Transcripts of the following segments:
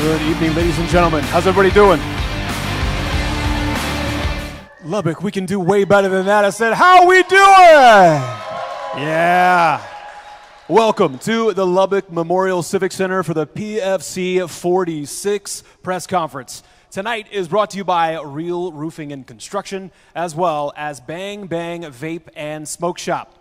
Good evening, ladies and gentlemen. How's everybody doing? Lubbock, we can do way better than that. I said, how we doing? Yeah. Welcome to the Lubbock Memorial Civic Center for the PFC 46 press conference. Tonight is brought to you by Real Roofing and Construction, as well as Bang Bang Vape and Smoke Shop.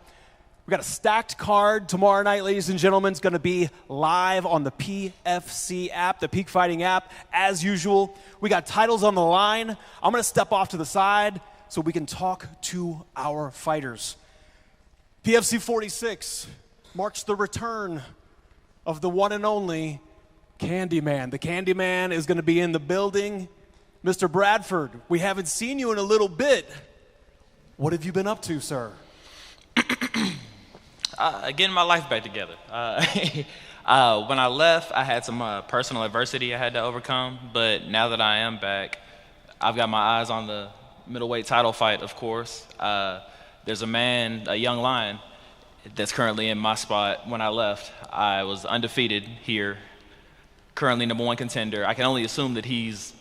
We got a stacked card tomorrow night, ladies and gentlemen. It's going to be live on the PFC app, the Peak Fighting app, as usual. We got titles on the line. I'm going to step off to the side so we can talk to our fighters. PFC 46 marks the return of the one and only Candyman. The Candyman is going to be in the building. Mr. Bradford, we haven't seen you in a little bit. What have you been up to, sir? Getting my life back together. When I left, I had some personal adversity I had to overcome, but now that I am back, I've got my eyes on the middleweight title fight, of course. There's a young lion, that's currently in my spot. When I left, I was undefeated here, currently #1 contender. I can only assume that he's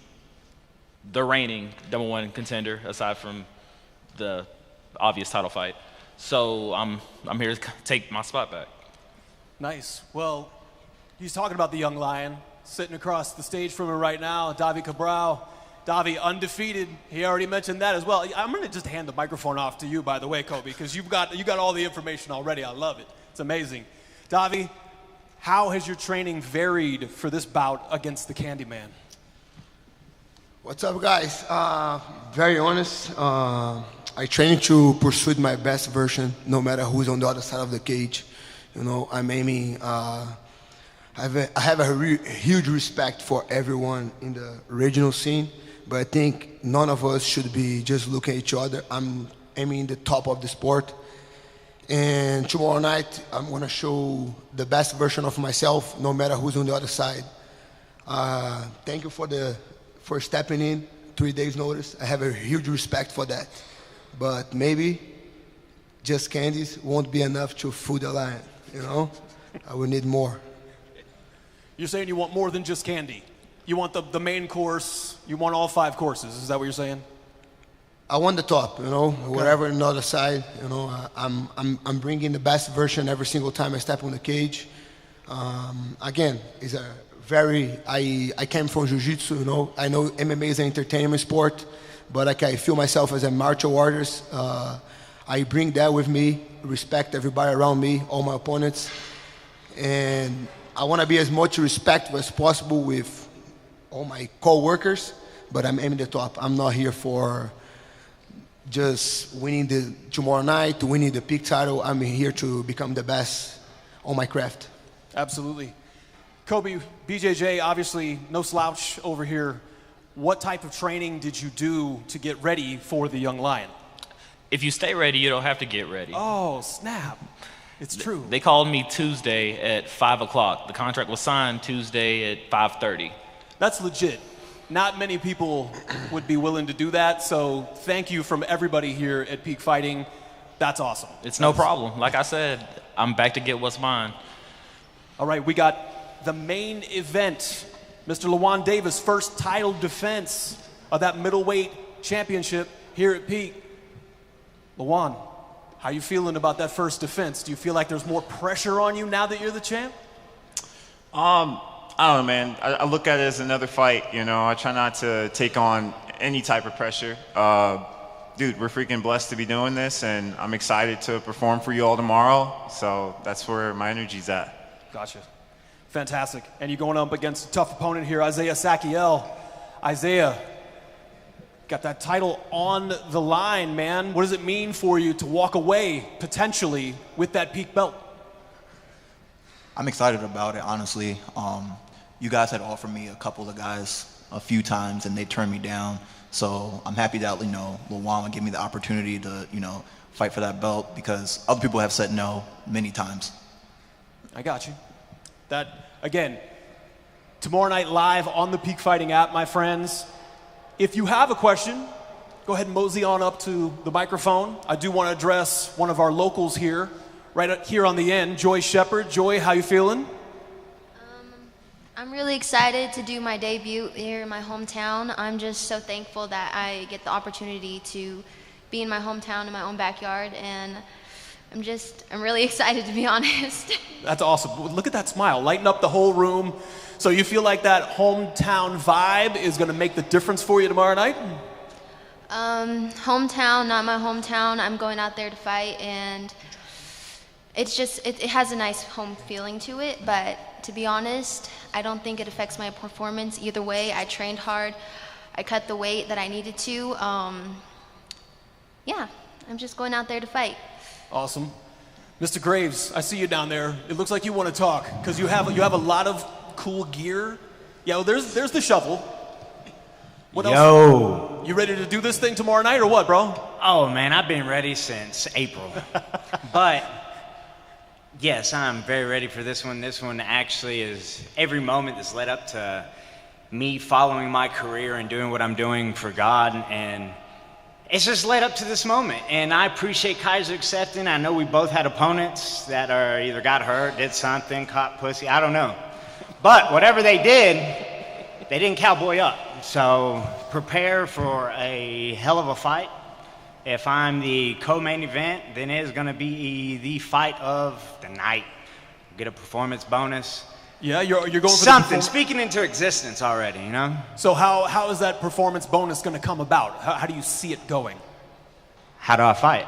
the reigning #1 contender, aside from the obvious title fight. So I'm here to take my spot back. Nice. Well, he's talking about the young lion sitting across the stage from him right now, Davi Cabral. Davi, undefeated. He already mentioned that as well. I'm going to just hand the microphone off to you, by the way, Kobe, because you got all the information already. I love it. It's amazing. Davi, how has your training varied for this bout against the Candyman? What's up, guys? Very honest. I train to pursue my best version, no matter who's on the other side of the cage. You know, I'm aiming. I have a huge respect for everyone in the regional scene, but I think none of us should be just looking at each other. I'm aiming the top of the sport, and tomorrow night I'm gonna show the best version of myself, no matter who's on the other side. Thank you for stepping in 3 days notice. I have a huge respect for that. But maybe just candies won't be enough to fool the lion, you know? I will need more. You're saying you want more than just candy. You want the main course, you want all 5 courses. Is that what you're saying? I want the top, you know, okay. Whatever on the other side, you know, I'm bringing the best version every single time I step on the cage. Again, it's a I came from jiu-jitsu, you know. I know MMA is an entertainment sport, but I feel myself as a martial artist. I bring that with me, respect everybody around me, all my opponents. And I want to be as much respectful as possible with all my co-workers, but I'm aiming the top. I'm not here for just winning tomorrow night, winning the peak title. I'm here to become the best on my craft. Absolutely. Kobe, BJJ, obviously no slouch over here. What type of training did you do to get ready for the young lion? If you stay ready, you don't have to get ready. Oh, snap. It's true. They called me Tuesday at 5 o'clock. The contract was signed Tuesday at 5:30. That's legit. Not many people would be willing to do that, so thank you from everybody here at Peak Fighting. That's awesome. It's no problem. Like I said, I'm back to get what's mine. All right, we got the main event. Mr. Lawan Davis' first title defense of that middleweight championship here at Peak. Lawan, how you feeling about that first defense? Do you feel like there's more pressure on you now that you're the champ? I don't know, man. I look at it as another fight, you know. I try not to take on any type of pressure. Dude, we're freaking blessed to be doing this, and I'm excited to perform for you all tomorrow. So that's where my energy's at. Gotcha. Fantastic. And you're going up against a tough opponent here, Isaiah Sakiel. Isaiah, got that title on the line, man. What does it mean for you to walk away, potentially, with that Peak belt? I'm excited about it, honestly. You guys had offered me a couple of guys a few times, and they turned me down. So I'm happy that, you know, Lawan would give me the opportunity to, you know, fight for that belt, because other people have said no many times. I got you. That, again, tomorrow night live on the Peak Fighting app, my friends. If you have a question, go ahead and mosey on up to the microphone. I do want to address one of our locals here, right here on the end, Joy Shepard. Joy, how you feeling? I'm really excited to do my debut here in my hometown. I'm just so thankful that I get the opportunity to be in my hometown in my own backyard, and I'm really excited, to be honest. That's awesome. Look at that smile, lighting up the whole room. So you feel like that hometown vibe is going to make the difference for you tomorrow night? Hometown, not my hometown. I'm going out there to fight, and it's just, it has a nice home feeling to it, but to be honest, I don't think it affects my performance either way. I trained hard. I cut the weight that I needed to. Yeah, I'm just going out there to fight. Awesome. Mr. Graves, I see you down there. It looks like you want to talk because you have a lot of cool gear. Yeah, well, there's the shovel. What else? Yo. You ready to do this thing tomorrow night or what, bro? Oh, man, I've been ready since April. But, yes, I'm very ready for this one. This one actually is every moment that's led up to me following my career and doing what I'm doing for God, and it's just led up to this moment. And I appreciate Kaiser accepting. I know we both had opponents that are either got hurt, did something, caught pussy, I don't know. But whatever they did, they didn't cowboy up. So prepare for a hell of a fight. If I'm the co-main event, then it is going to be the fight of the night. Get a performance bonus. Yeah, you're going for something speaking into existence already, you know? So how is that performance bonus going to come about? How do you see it going? How do I fight?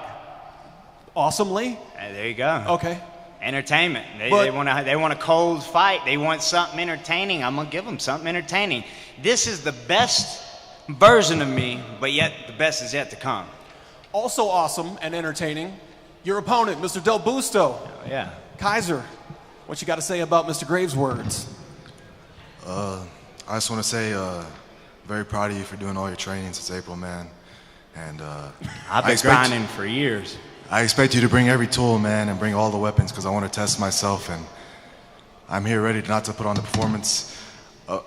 Awesomely. There you go. Okay. Entertainment. They want a cold fight. They want something entertaining. I'm going to give them something entertaining. This is the best version of me, but yet the best is yet to come. Also awesome and entertaining, your opponent, Mr. Del Busto. Oh, yeah. Kaiser, what you got to say about Mr. Graves' words? I just want to say, very proud of you for doing all your training since April, man. And I've been grinding for years. I expect you to bring every tool, man, and bring all the weapons because I want to test myself. And I'm here ready not to put on the performance,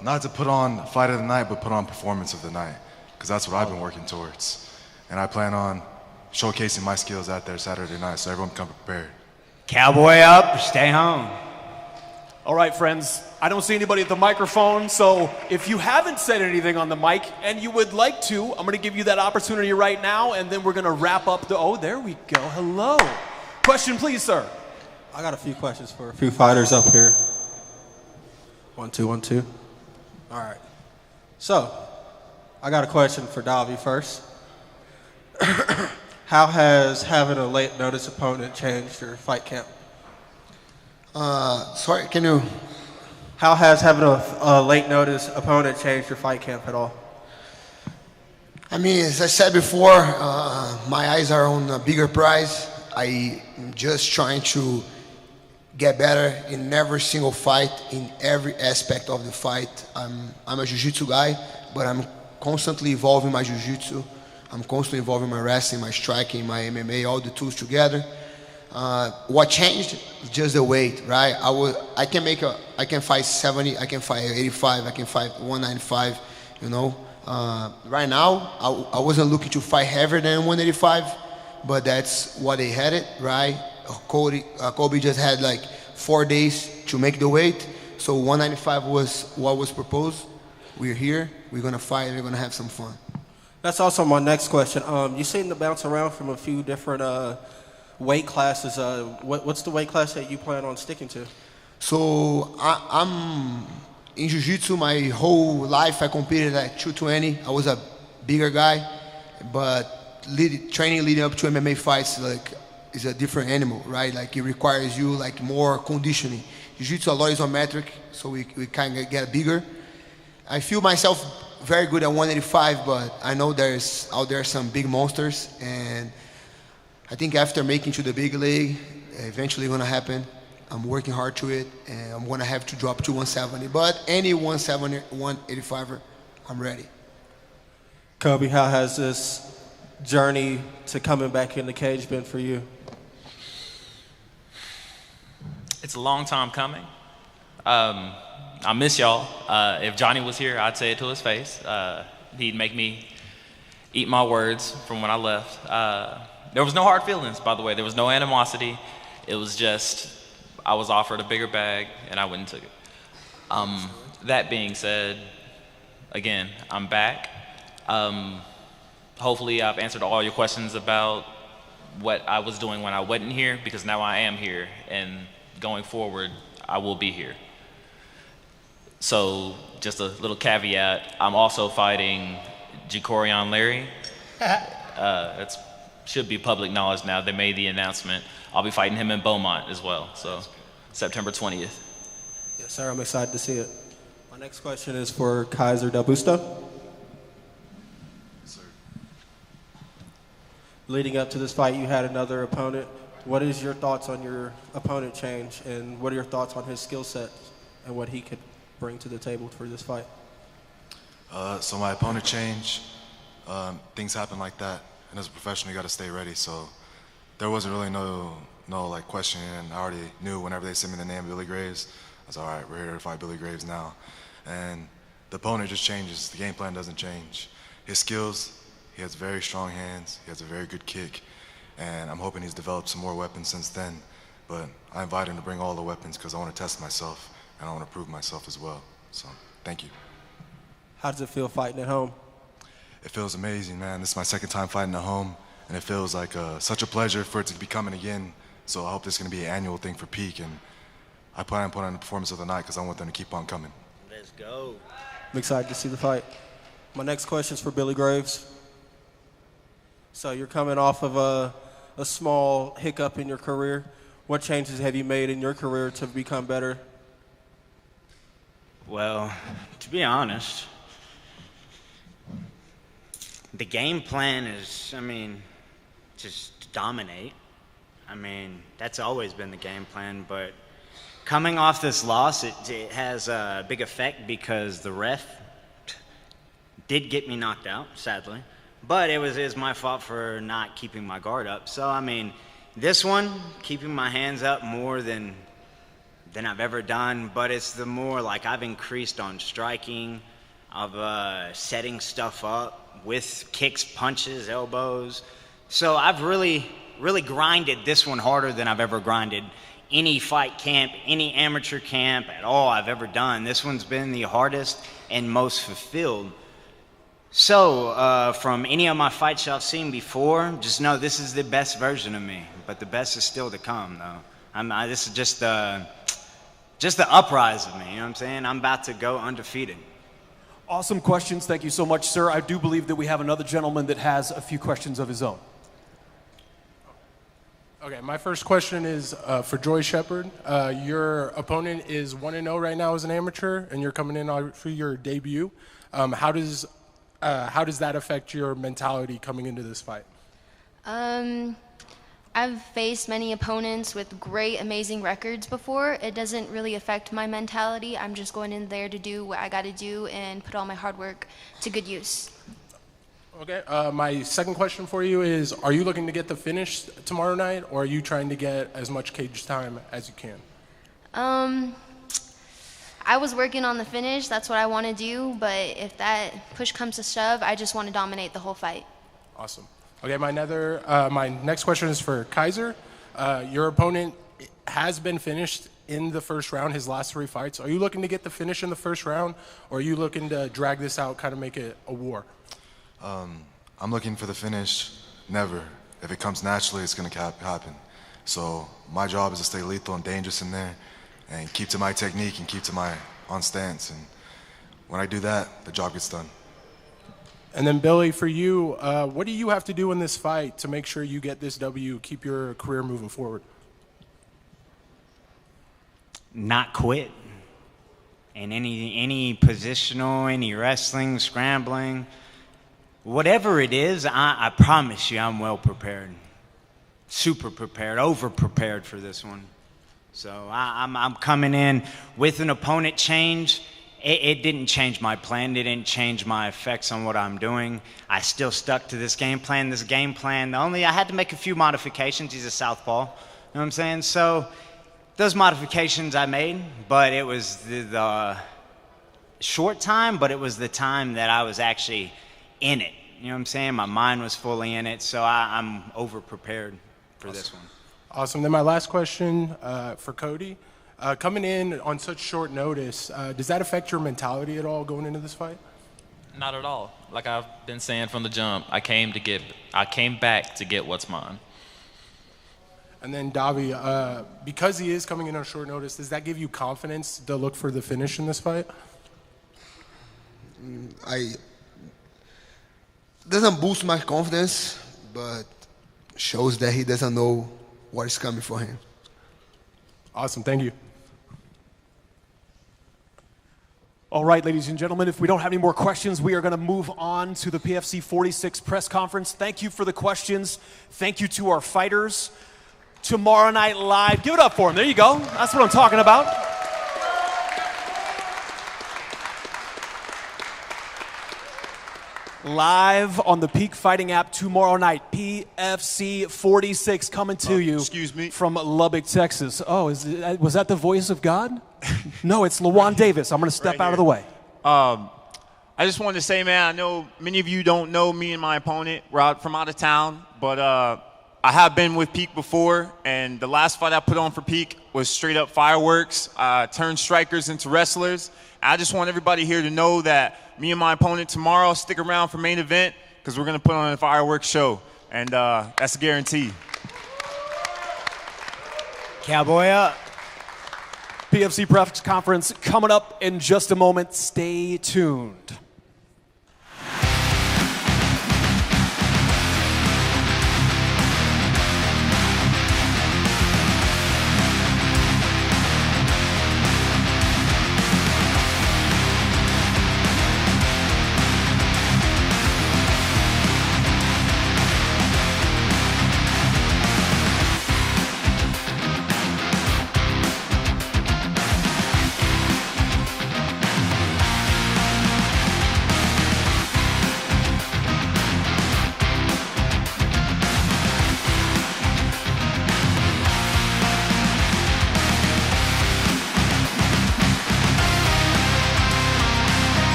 not to put on fight of the night, but put on performance of the night because that's what I've been working towards. And I plan on showcasing my skills out there Saturday night, so everyone come prepared. Cowboy up, stay home. All right, friends, I don't see anybody at the microphone, so if you haven't said anything on the mic and you would like to, I'm going to give you that opportunity right now, and then we're going to wrap up the... Oh, there we go. Hello. Question, please, sir. I got a few questions for a few fighters up here. 1, 2, 1, 2. All right. So, I got a question for Davi first. How has having a late notice opponent changed your fight camp? Sorry, can you? How has having a late notice opponent changed your fight camp at all? I mean, as I said before, my eyes are on a bigger prize. I'm just trying to get better in every single fight, in every aspect of the fight. I'm a jiu-jitsu guy, but I'm constantly evolving my jiu-jitsu. I'm constantly involving my wrestling, my striking, my MMA, all the tools together. What changed? Just the weight, right? I can fight 70, I can fight 85, I can fight 195, you know. Right now, I wasn't looking to fight heavier than 185, but that's what they had it, right? Kobe just had like 4 days to make the weight, so 195 was what was proposed. We're here, we're gonna fight, we're gonna have some fun. That's also my next question. You seem to bounce around from a few different weight classes. What's the weight class that you plan on sticking to? So I'm in jiu-jitsu my whole life. I competed at 220. I was a bigger guy, but training leading up to MMA fights is a different animal, right? Like it requires you like more conditioning. Jiu-jitsu a lot is isometric, so we kind of get bigger. I feel myself very good at 185, but I know there's out there some big monsters, and I think after making to the big league, eventually gonna happen. I'm working hard to it, and I'm gonna have to drop to 170. But any 170, 185er, I'm ready. Kobe, how has this journey to coming back in the cage been for you? It's a long time coming. I miss y'all. If Johnny was here, I'd say it to his face. He'd make me eat my words from when I left. There was no hard feelings, by the way. There was no animosity. It was just I was offered a bigger bag, and I went and took it. That being said, again, I'm back. Hopefully I've answered all your questions about what I was doing when I wasn't here, because now I am here, and going forward, I will be here. So just a little caveat, I'm also fighting Jacorian Larry. That should be public knowledge now. They made the announcement. I'll be fighting him in Beaumont as well, so September 20th. Yes, sir, I'm excited to see it. My next question is for Kaiser Del Busto. Leading up to this fight, you had another opponent. What is your thoughts on your opponent change, and what are your thoughts on his skill set and what he could bring to the table for this fight? So my opponent change, things happen like that, and as a professional, you got to stay ready. So there wasn't really no like questioning, and I already knew whenever they sent me the name Billy Graves, I was all right. We're here to fight Billy Graves now, and the opponent just changes. The game plan doesn't change. His skills. He has very strong hands, he has a very good kick, and I'm hoping he's developed some more weapons since then. But I invite him to bring all the weapons because I want to test myself, and I want to prove myself as well. So, thank you. How does it feel fighting at home? It feels amazing, man. This is my second time fighting at home, and it feels like such a pleasure for it to be coming again. So I hope this is going to be an annual thing for Peak, and I plan on putting on the performance of the night because I want them to keep on coming. Let's go. I'm excited to see the fight. My next question is for Billy Graves. So you're coming off of a small hiccup in your career. What changes have you made in your career to become better? Well, to be honest, the game plan is, just dominate. That's always been the game plan, but coming off this loss, it has a big effect because the ref did get me knocked out, sadly. But it was my fault for not keeping my guard up. So, this one, keeping my hands up more than I've ever done, but it's the more like I've increased on striking, of setting stuff up with kicks, punches, elbows. So I've really grinded this one harder than I've ever grinded any fight camp, any amateur camp at all I've ever done. This one's been the hardest and most fulfilled. So, from any of my fights y'all seen before, just know this is the best version of me. But the best is still to come, though. This is just the uprise of me, you know what I'm saying? I'm about to go undefeated. Awesome questions. Thank you so much, sir. I do believe that we have another gentleman that has a few questions of his own. Okay, my first question is for Joy Shepard. Your opponent is 1-0 right now as an amateur, and you're coming in for your debut. How does that affect your mentality coming into this fight? I've faced many opponents with great, amazing records before. It doesn't really affect my mentality. I'm just going in there to do what I got to do and put all my hard work to good use. Okay, my second question for you is, are you looking to get the finish tomorrow night, or are you trying to get as much cage time as you can? I was working on the finish. That's what I want to do. But if that push comes to shove, I just want to dominate the whole fight. Awesome. Okay, my next question is for Kaiser. Your opponent has been finished in the first round, his last 3 fights. Are you looking to get the finish in the first round, or are you looking to drag this out, kind of make it a war? I'm looking for the finish. Never. If it comes naturally, it's going to happen. So my job is to stay lethal and dangerous in there, and keep to my technique and keep to my on stance. And when I do that, the job gets done. And then Billy, for you, what do you have to do in this fight to make sure you get this W, keep your career moving forward? Not quit. And any positional, any wrestling, scrambling, whatever it is, I promise you I'm well prepared. Super prepared, over prepared for this one. So I'm coming in with an opponent change. It didn't change my plan. It didn't change my effects on what I'm doing. I still stuck to this game plan. I had to make a few modifications. He's a southpaw. You know what I'm saying? So those modifications I made, but it was the short time, but it was the time that I was actually in it. You know what I'm saying? My mind was fully in it, so I'm over-prepared for this one. Awesome. Then my last question for Cody. Coming in on such short notice, does that affect your mentality at all going into this fight? Not at all. Like I've been saying from the jump, I came back to get what's mine. And then Davi, because he is coming in on short notice, does that give you confidence to look for the finish in this fight? Doesn't boost my confidence, but shows that he doesn't know what is coming for him. Awesome, thank you. All right, ladies and gentlemen, if we don't have any more questions, we are going to move on to the PFC 46 press conference. Thank you for the questions. Thank you to our fighters. Tomorrow night live. Give it up for them. There you go. That's what I'm talking about. Live on the Peak Fighting app tomorrow night. PFC 46 coming to you. Excuse me. From Lubbock, Texas. Oh, was that the voice of God? No, it's LaJuan Davis. I'm going to step Right out of the way. I just wanted to say, man, I know many of you don't know me and my opponent. We're out from out of town, but I have been with Peak before, and the last fight I put on for Peak was straight up fireworks. I turned strikers into wrestlers. I just want everybody here to know that me and my opponent tomorrow, stick around for main event, because we're going to put on a fireworks show, and that's a guarantee. Cowboy up. PFC press conference coming up in just a moment. Stay tuned.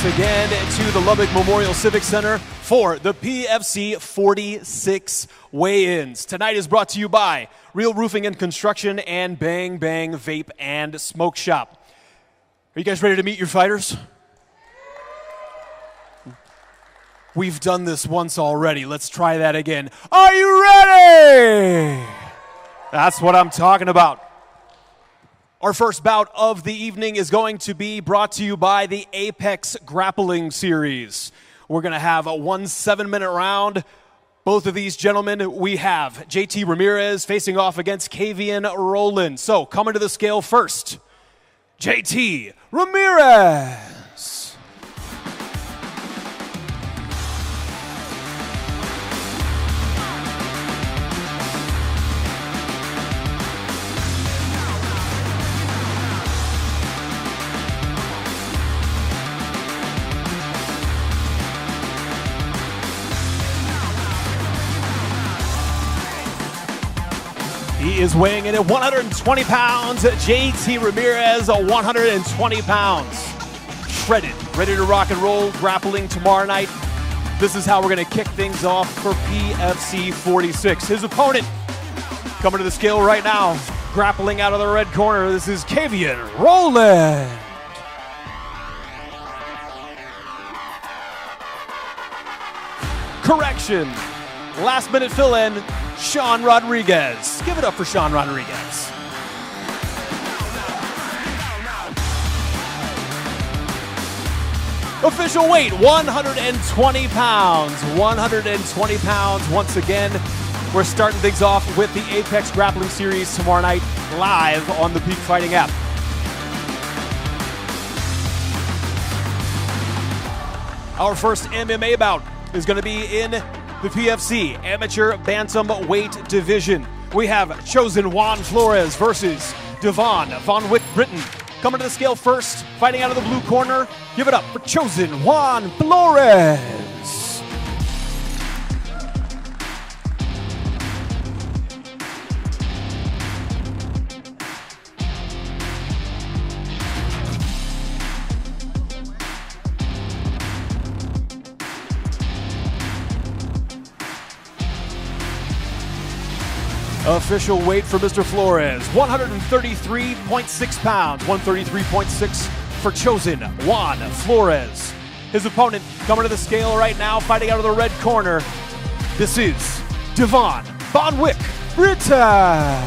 again to the Lubbock Memorial Civic Center for the PFC 46 weigh-ins. Tonight is brought to you by Real Roofing and Construction and Bang Bang Vape and Smoke Shop. Are you guys ready to meet your fighters? We've done this once already. Let's try that again. Are you ready? That's what I'm talking about. Our first bout of the evening is going to be brought to you by the Apex Grappling Series. We're going to have a 1 7-minute round. Both of these gentlemen, we have JT Ramirez facing off against Kavian Rowland. So, coming to the scale first, JT Ramirez. He is weighing in at 120 pounds. JT Ramirez, 120 pounds. Shredded, ready to rock and roll, grappling tomorrow night. This is how we're going to kick things off for PFC 46. His opponent coming to the scale right now, grappling out of the red corner. This is Kavian Rowland. Correction. Last minute fill-in, Sean Rodriguez. Give it up for Sean Rodriguez. Official weight, 120 pounds. 120 pounds. Once again, we're starting things off with the Apex Grappling Series tomorrow night, live on the Peak Fighting app. Our first MMA bout is going to be in the PFC Amateur Bantamweight Division. We have Chosen Juan Flores versus Devon Von Wick Britton. Coming to the scale first, fighting out of the blue corner. Give it up for Chosen Juan Flores. Official weight for Mr. Flores, 133.6 pounds. 133.6 for Chosen Juan Flores. His opponent coming to the scale right now, fighting out of the red corner. This is Devon Von Wick Britton.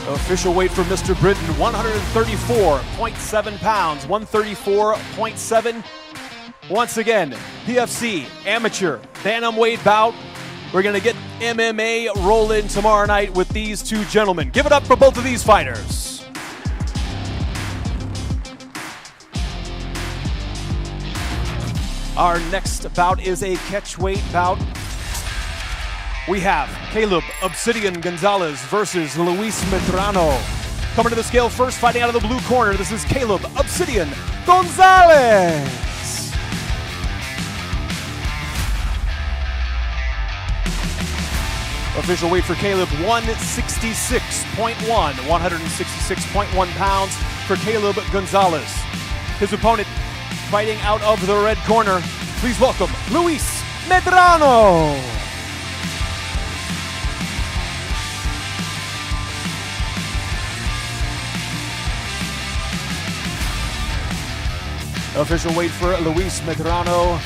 Official weight for Mr. Britton, 134.7 pounds, 134.7. Once again, PFC Amateur Bantamweight bout. We're going to get MMA rolling tomorrow night with these two gentlemen. Give it up for both of these fighters. Our next bout is a catchweight bout. We have Caleb Obsidian Gonzalez versus Luis Medrano. Coming to the scale first, fighting out of the blue corner. This is Caleb Obsidian Gonzalez. Official weight for Caleb, 166.1. 166.1 pounds for Caleb Gonzalez. His opponent fighting out of the red corner. Please welcome Luis Medrano. Official weight for Luis Medrano.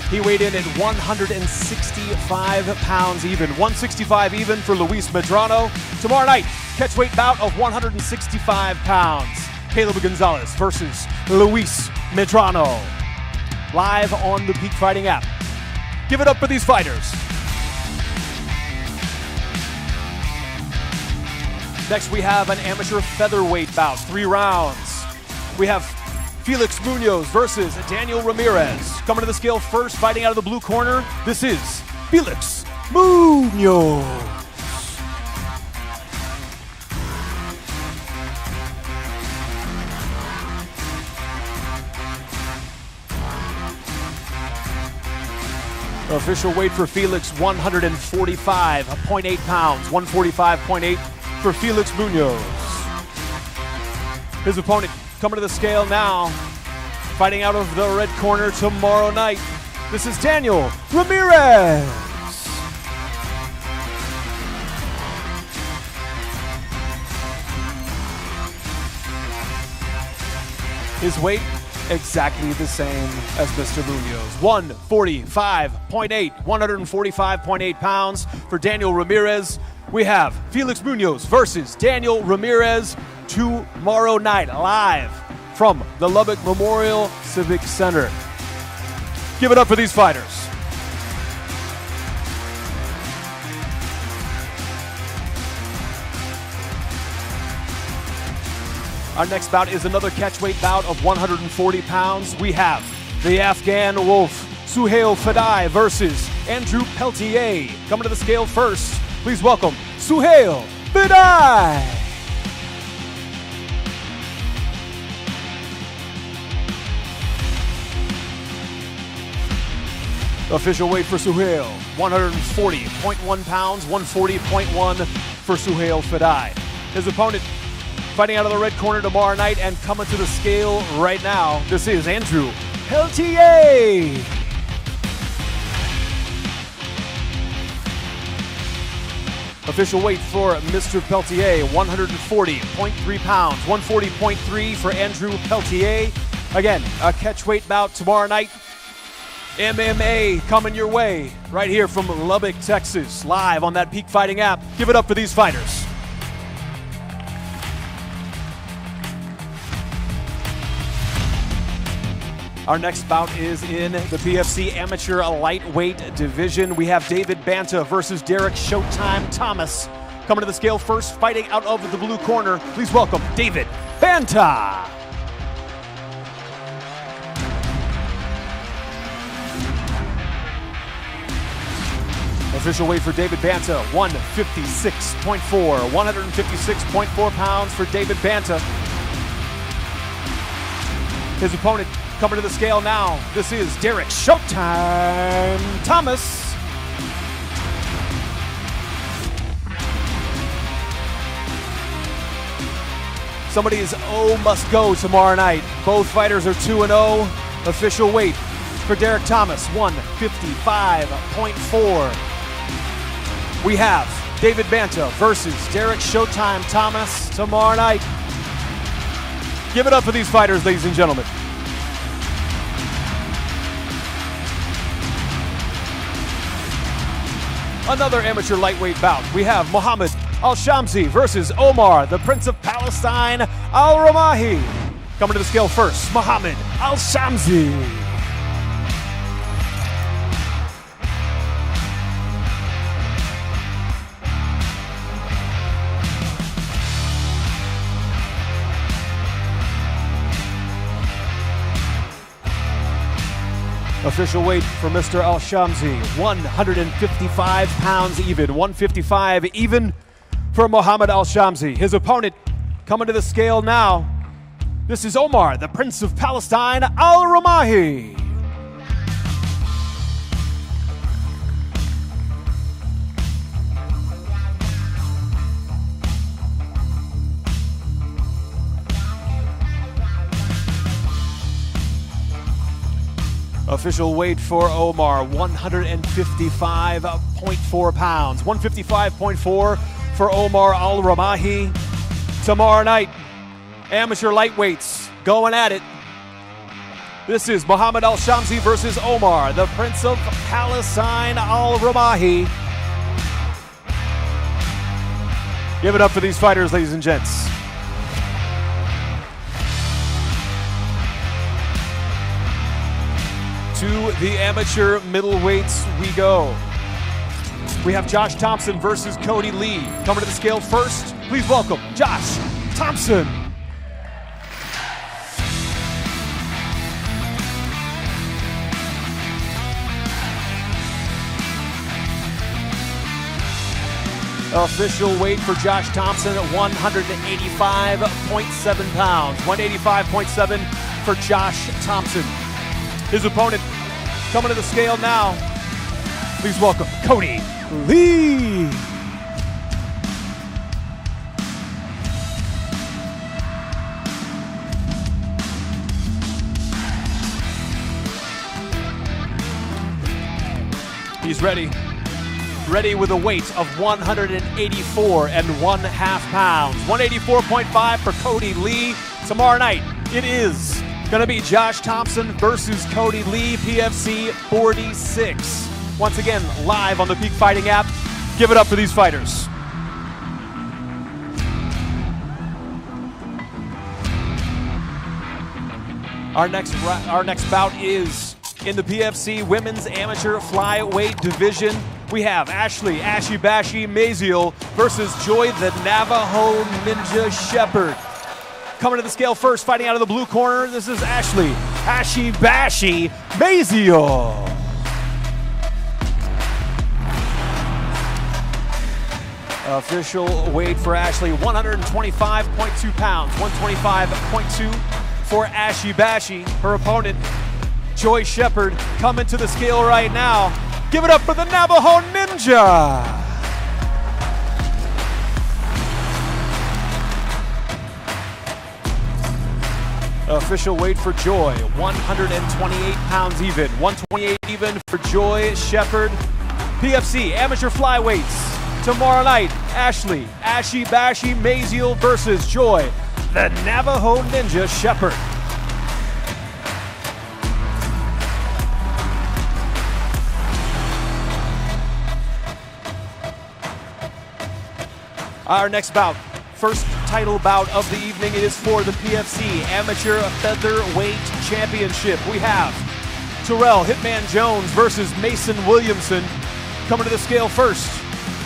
He weighed in at 165 pounds even. 165 even for Luis Medrano. Tomorrow night, catchweight bout of 165 pounds. Caleb Gonzalez versus Luis Medrano. Live on the Peak Fighting app. Give it up for these fighters. Next, we have an amateur featherweight bout, 3 rounds. We have Felix Munoz versus Daniel Ramirez. Coming to the scale first, fighting out of the blue corner, this is Felix Munoz. Official weight for Felix, 145.8 pounds. 145.8 for Felix Munoz. His opponent coming to the scale now, fighting out of the red corner tomorrow night. This is Daniel Ramirez. His weight, exactly the same as Mr. Munoz. 145.8 pounds for Daniel Ramirez. We have Felix Munoz versus Daniel Ramirez tomorrow night, live from the Lubbock Memorial Civic Center. Give it up for these fighters. Our next bout is another catchweight bout of 140 pounds. We have the Afghan Wolf, Suhail Fadai versus Andrew Peltier. Coming to the scale first, please welcome Suhail Fadai. Official weight for Suhail, 140.1 pounds, 140.1 for Suhail Fadai. His opponent fighting out of the red corner tomorrow night and coming to the scale right now. This is Andrew Peltier. Official weight for Mr. Peltier, 140.3 pounds, 140.3 for Andrew Peltier. Again, a catchweight bout tomorrow night. MMA coming your way right here from Lubbock, Texas, live on that Peak Fighting app. Give it up for these fighters. Our next bout is in the PFC Amateur Lightweight Division. We have David Banta versus Derek Showtime Thomas. Coming to the scale first, fighting out of the blue corner. Please welcome David Banta. Official weight for David Banta, 156.4. 156.4 pounds for David Banta. His opponent coming to the scale now. This is Derek Showtime Thomas. Somebody's O must go tomorrow night. Both fighters are 2-0. Official weight for Derek Thomas, 155.4. We have David Banta versus Derek Showtime Thomas tomorrow night. Give it up for these fighters, ladies and gentlemen. Another amateur lightweight bout. We have Mohammed Al-Shamsi versus Omar, the Prince of Palestine, Al-Ramahi. Coming to the scale first, Mohammed Al-Shamsi. Official weight for Mr. Al-Shamsi, 155 pounds even. 155 even for Mohammed Al-Shamsi. His opponent coming to the scale now. This is Omar, the Prince of Palestine, Al-Ramahi. Official weight for Omar, 155.4 pounds. 155.4 for Omar Al-Ramahi. Tomorrow night, amateur lightweights going at it. This is Mohammed Al-Shamsi versus Omar, the Prince of Palestine, Al-Ramahi. Give it up for these fighters, ladies and gents. To the amateur middleweights we go. We have Josh Thompson versus Cody Lee. Coming to the scale first, please welcome Josh Thompson. Official weight for Josh Thompson at 185.7 pounds. 185.7 for Josh Thompson. His opponent coming to the scale now. Please welcome Cody Lee. He's ready. Ready with a weight of 184.5 pounds. 184.5 for Cody Lee. Tomorrow night, it is going to be Josh Thompson versus Cody Lee, PFC 46. Once again, live on the Peak Fighting app. Give it up for these fighters. Our next bout is in the PFC Women's Amateur Flyweight Division. We have Ashley Bashi Maziel versus Joy the Navajo Ninja Shepherd. Coming to the scale first, fighting out of the blue corner, this is Ashley Bashi Maziel. Official weight for Ashley, 125.2 pounds. 125.2 for Ashley Bashi. Her opponent, Joy Shepherd, coming to the scale right now. Give it up for the Navajo Ninja. Official weight for Joy, 128 pounds even. 128 even for Joy Shepherd. PFC Amateur Flyweights. Tomorrow night, Ashley Bashi Maziel versus Joy, the Navajo Ninja Shepherd. Our next bout, first title bout of the evening, it is for the PFC Amateur Featherweight Championship. We have Terrell Hitman Jones versus Mason Williamson. Coming to the scale first,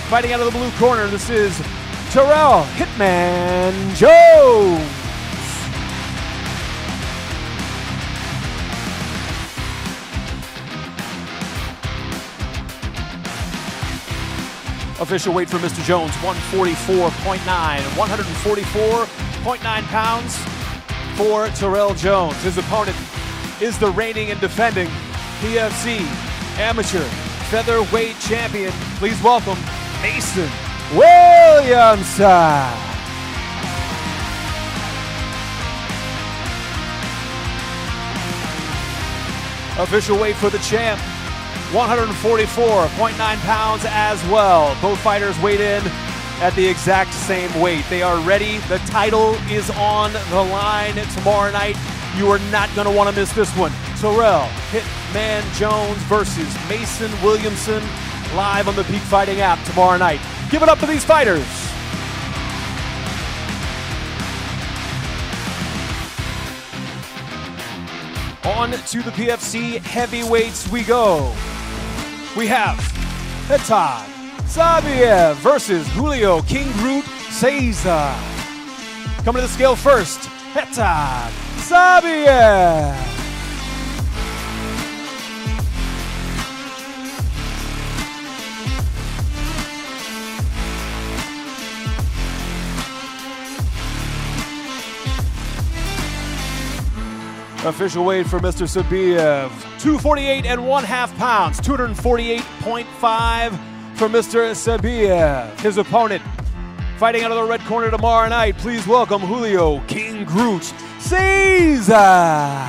fighting out of the blue corner, this is Terrell Hitman Jones. Official weight for Mr. Jones, 144.9. 144.9 pounds for Terrell Jones. His opponent is the reigning and defending PFC Amateur Featherweight Champion. Please welcome Mason Williamson. Official weight for the champ, 144.9 pounds as well. Both fighters weighed in at the exact same weight. They are ready. The title is on the line tomorrow night. You are not going to want to miss this one. Terrell Hitman Jones versus Mason Williamson, live on the Peak Fighting app tomorrow night. Give it up for these fighters. On to the PFC heavyweights we go. We have Hetad Sabiev versus Julio King Groot Cesar. Coming to the scale first, Hetad Sabiev. Official weight for Mr. Sabiev, 248.5 pounds, 248.5 for Mr. Sabiev. His opponent, fighting out of the red corner tomorrow night, please welcome Julio King Groot Cesar.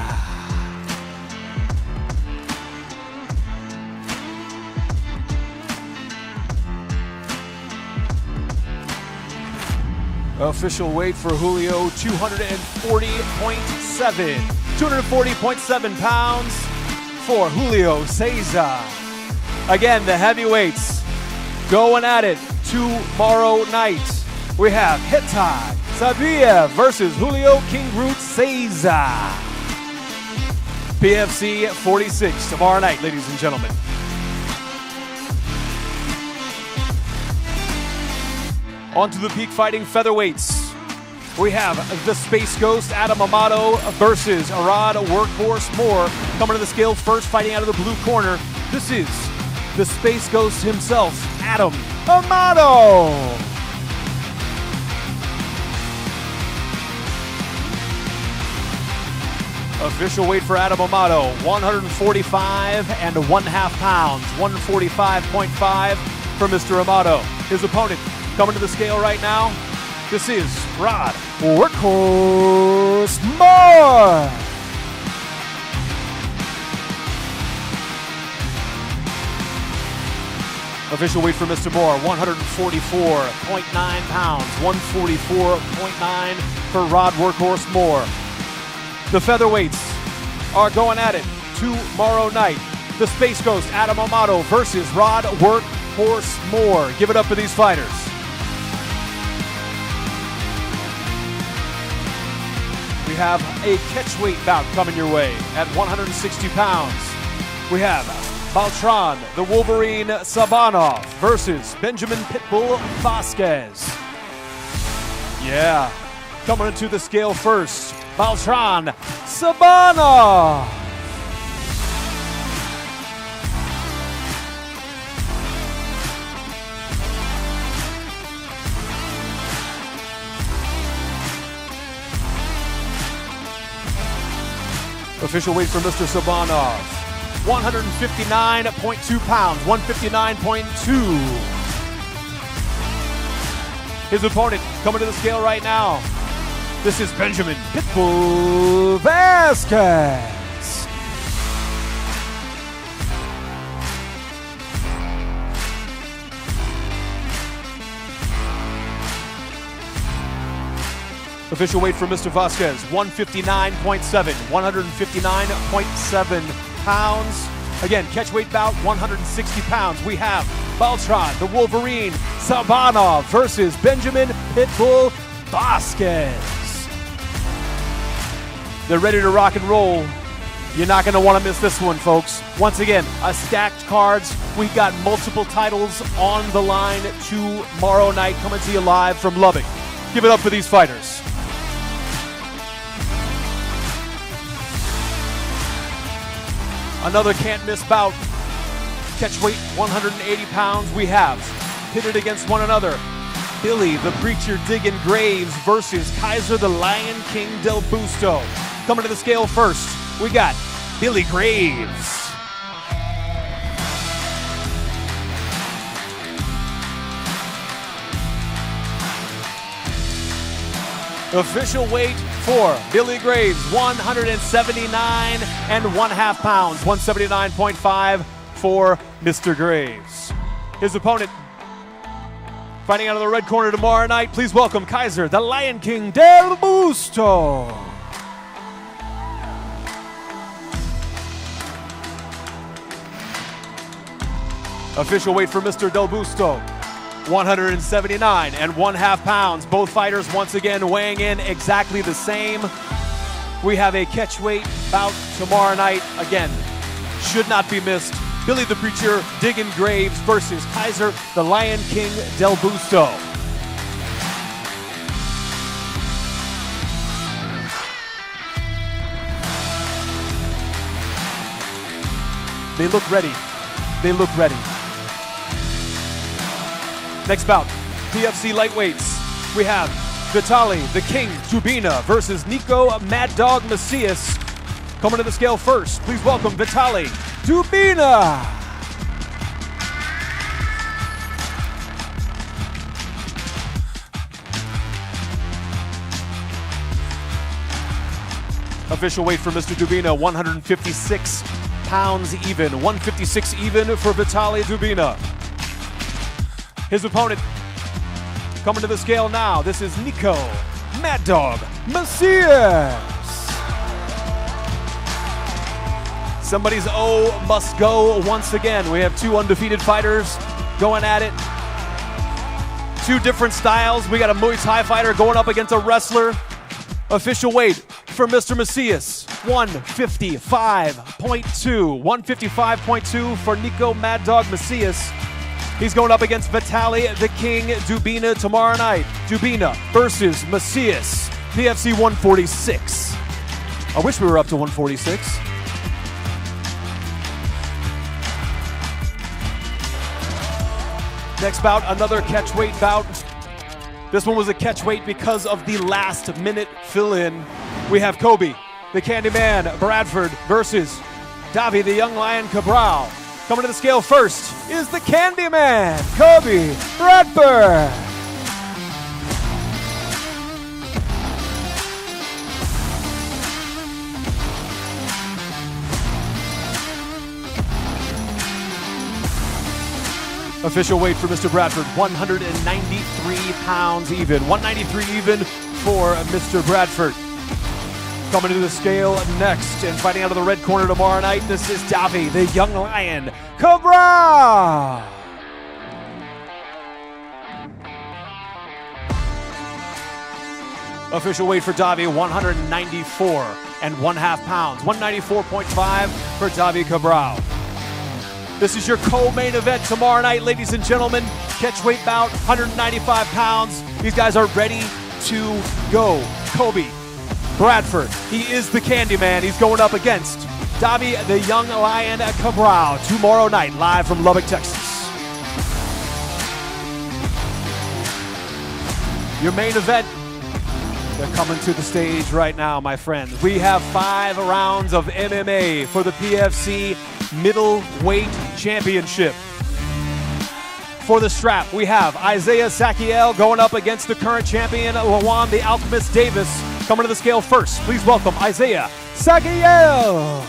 Official weight for Julio, 240.7. 240.7 pounds for Julio Cesar. Again, the heavyweights going at it tomorrow night. We have Hetad Sabiev versus Julio King Groot Cesar. PFC 46 tomorrow night, ladies and gentlemen. On to the Peak Fighting featherweights. We have the Space Ghost, Adam Amato versus Arad Workhorse Moore. Coming to the scale first, fighting out of the blue corner. This is the Space Ghost himself, Adam Amato. Official weight for Adam Amato, 145 and 1/2 pounds, 145.5 for Mr. Amato. His opponent coming to the scale right now, this is Rod Workhorse Moore. Official weight for Mr. Moore, 144.9 pounds, 144.9 for Rod Workhorse Moore. The featherweights are going at it tomorrow night. The Space Ghost, Adam Amato versus Rod Workhorse Moore. Give it up for these fighters. We have a catchweight bout coming your way at 160 pounds. We have Beltran, the Wolverine Sabanov versus Benjamin Pitbull Vasquez. Yeah, coming into the scale first, Beltran Sabanov. Official weight for Mr. Sabanov, 159.2 pounds, 159.2. His opponent coming to the scale right now. This is Benjamin Pitbull Vasquez. Official weight for Mr. Vasquez, 159.7, 159.7 pounds. Again, catchweight bout, 160 pounds. We have Beltran, the Wolverine Sabanov versus Benjamin Pitbull Vasquez. They're ready to rock and roll. You're not going to want to miss this one, folks. Once again, a stacked cards. We've got multiple titles on the line tomorrow night, coming to you live from Lubbock. Give it up for these fighters. Another can't-miss bout. Catchweight, 180 pounds. We have pitted against one another. Billy, the Preacher Diggin' Graves versus Kaiser, the Lion King Del Busto. Coming to the scale first, we got Billy Graves. Official weight for Billy Graves, 179 and 1/2 pounds, 179.5 for Mr. Graves. His opponent fighting out of the red corner tomorrow night. Please welcome Kaiser, the Lion King Del Busto. Official weight for Mr. Del Busto, 179 and 1/2 pounds. Both fighters once again weighing in exactly the same. We have a catchweight bout tomorrow night. Again, should not be missed. Billy the Preacher Diggin' Graves versus Kaiser, the Lion King Del Busto. They look ready. They look ready. Next bout, PFC lightweights. We have Vitaly the King Dubina versus Nico Mad Dog Macias. Coming to the scale first, please welcome Vitaly Dubina. Official weight for Mr. Dubina, 156 pounds even. 156 even for Vitaly Dubina. His opponent coming to the scale now. This is Nico Mad Dog Macias. Somebody's O must go once again. We have two undefeated fighters going at it. Two different styles. We got a Muay Thai fighter going up against a wrestler. Official weight for Mr. Macias, 155.2. 155.2 for Nico Mad Dog Macias. He's going up against Vitaly the King Dubina tomorrow night. Dubina versus Macias, PFC 146. I wish we were up to 146. Next bout, another catchweight bout. This one was a catchweight because of the last minute fill-in. We have Kobe, the Candyman Bradford versus Davi the Young Lion Cabral. Coming to the scale first is the Candyman, Kobe Bradford. Official weight for Mr. Bradford, 193 pounds even. 193 even for Mr. Bradford. Coming to the scale next and fighting out of the red corner tomorrow night, this is Davi, the Young Lion Cabral. Official weight for Davi, 194 and 1/2 pounds. 194.5 for Davi Cabral. This is your co-main event tomorrow night, ladies and gentlemen. Catchweight bout, 195 pounds. These guys are ready to go. Kobe Bradford, he is the Candyman. He's going up against Davi, the Young Lion Cabral, tomorrow night, live from Lubbock, Texas. Your main event, they're coming to the stage right now, my friends. We have 5 rounds of MMA for the PFC Middleweight Championship. For the strap, we have Isaiah Sakiel going up against the current champion, Lawan the Alchemist Davis. Coming to the scale first, please welcome Isaiah Sakiel.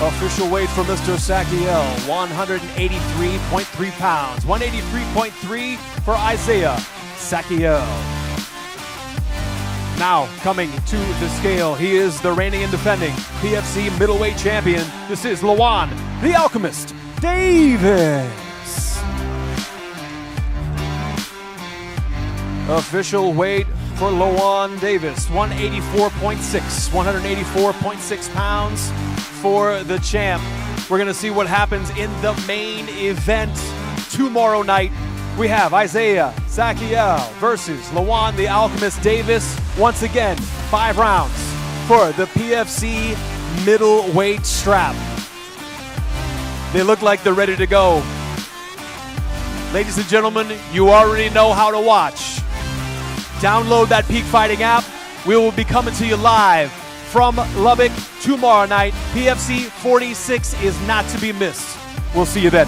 Official weight for Mr. Sakiel, 183.3 pounds. 183.3 for Isaiah Sakiel. Now coming to the scale, he is the reigning and defending PFC middleweight champion. This is Lawan, the Alchemist Davis. Official weight for Lawan Davis, 184.6. 184.6 pounds for the champ. We're gonna see what happens in the main event tomorrow night. We have Isaiah Sakiel versus Lawan the Alchemist Davis. Once again, 5 rounds for the PFC middleweight strap. They look like they're ready to go. Ladies and gentlemen, you already know how to watch. Download that Peak Fighting app. We will be coming to you live from Lubbock tomorrow night. PFC 46 is not to be missed. We'll see you then.